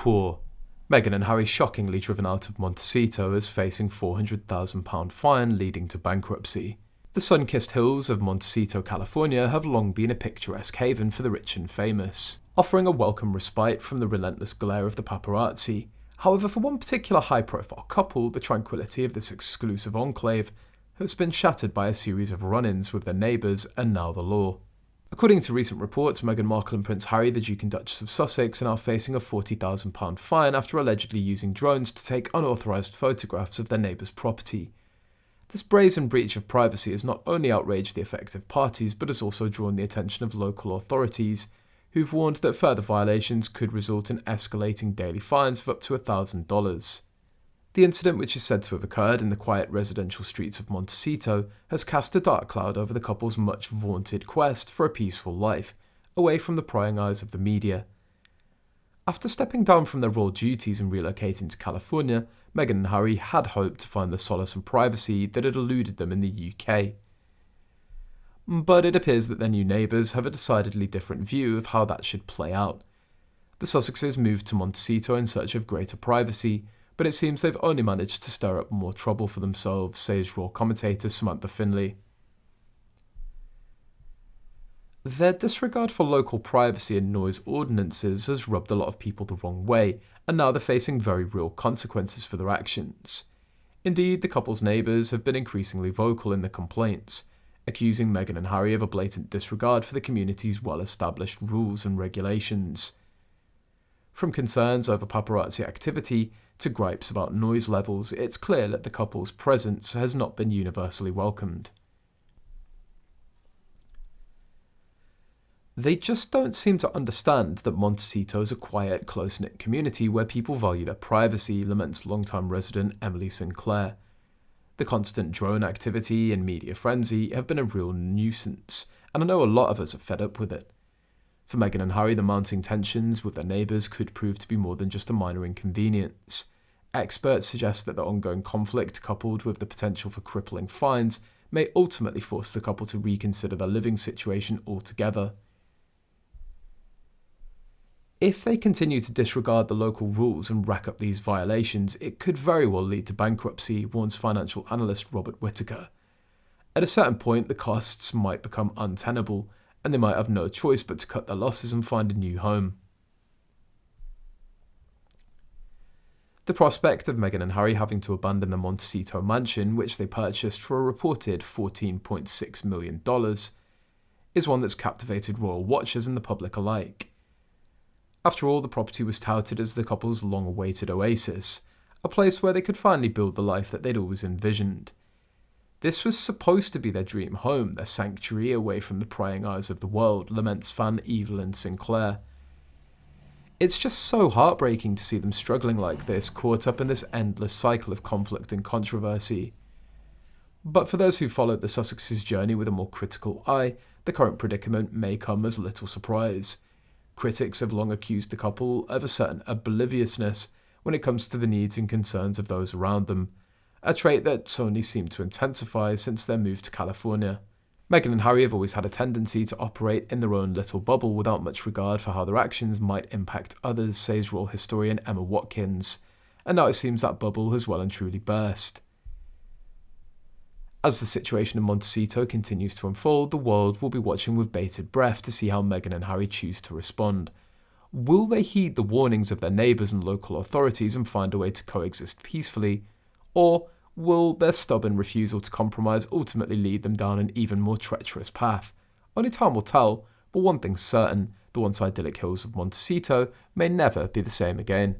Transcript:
poor. Meghan and Harry shockingly driven out of Montecito as facing £400,000 fine leading to bankruptcy. The sun-kissed hills of Montecito, California have long been a picturesque haven for the rich and famous, offering a welcome respite from the relentless glare of the paparazzi. However, for one particular high-profile couple, the tranquility of this exclusive enclave has been shattered by a series of run-ins with their neighbours and now the law. According to recent reports, Meghan Markle and Prince Harry, the Duke and Duchess of Sussex, are now facing a £40,000 fine after allegedly using drones to take unauthorized photographs of their neighbour's property. This brazen breach of privacy has not only outraged the affected parties, but has also drawn the attention of local authorities, who've warned that further violations could result in escalating daily fines of up to $1,000. The incident, which is said to have occurred in the quiet residential streets of Montecito, has cast a dark cloud over the couple's much vaunted quest for a peaceful life, away from the prying eyes of the media. After stepping down from their royal duties and relocating to California, Meghan and Harry had hoped to find the solace and privacy that had eluded them in the UK. But it appears that their new neighbours have a decidedly different view of how that should play out. The Sussexes moved to Montecito in search of greater privacy, but it seems they've only managed to stir up more trouble for themselves, says royal commentator Samantha Finley. Their disregard for local privacy and noise ordinances has rubbed a lot of people the wrong way, and now they're facing very real consequences for their actions. Indeed, the couple's neighbours have been increasingly vocal in their complaints, accusing Meghan and Harry of a blatant disregard for the community's well-established rules and regulations. From concerns over paparazzi activity to gripes about noise levels, it's clear that the couple's presence has not been universally welcomed. They just don't seem to understand that Montecito is a quiet, close-knit community where people value their privacy, laments longtime resident Emily Sinclair. The constant drone activity and media frenzy have been a real nuisance, and I know a lot of us are fed up with it. For Meghan and Harry, the mounting tensions with their neighbours could prove to be more than just a minor inconvenience. Experts suggest that the ongoing conflict, coupled with the potential for crippling fines, may ultimately force the couple to reconsider their living situation altogether. If they continue to disregard the local rules and rack up these violations, it could very well lead to bankruptcy, warns financial analyst Robert Whittaker. At a certain point, the costs might become untenable, and they might have no choice but to cut their losses and find a new home. The prospect of Meghan and Harry having to abandon the Montecito mansion, which they purchased for a reported $14.6 million, is one that's captivated royal watchers and the public alike. After all, the property was touted as the couple's long-awaited oasis, a place where they could finally build the life that they'd always envisioned. This was supposed to be their dream home, their sanctuary away from the prying eyes of the world, laments fan Evelyn Sinclair. It's just so heartbreaking to see them struggling like this, caught up in this endless cycle of conflict and controversy. But for those who followed the Sussexes' journey with a more critical eye, the current predicament may come as little surprise. Critics have long accused the couple of a certain obliviousness when it comes to the needs and concerns of those around them, a trait that's only seemed to intensify since their move to California. Meghan and Harry have always had a tendency to operate in their own little bubble without much regard for how their actions might impact others, says royal historian Emma Watkins, and now it seems that bubble has well and truly burst. As the situation in Montecito continues to unfold, the world will be watching with bated breath to see how Meghan and Harry choose to respond. Will they heed the warnings of their neighbours and local authorities and find a way to coexist peacefully, or will their stubborn refusal to compromise ultimately lead them down an even more treacherous path? Only time will tell, but one thing's certain, the once idyllic hills of Montecito may never be the same again.